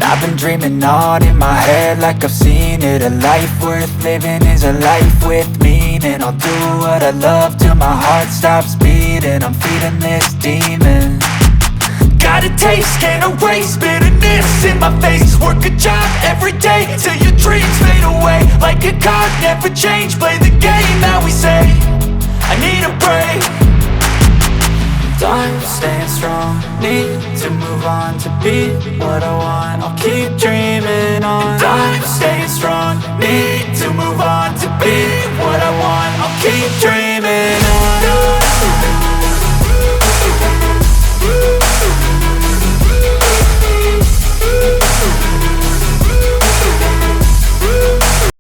I've been dreaming on in my head like I've seen it. A life worth living is a life with meaning. I'll do what I love till my heart stops beating. I'm feeding this demon. Got a taste, can't erase bitterness in my face. Work a job every day till your dreams fade away. Like a card, never change, play the game that we say. I need a break. I'm staying strong, need to move on to be what I want. I'll keep dreaming on. I'm staying strong, need to move on to be what I want. I'll keep dreaming.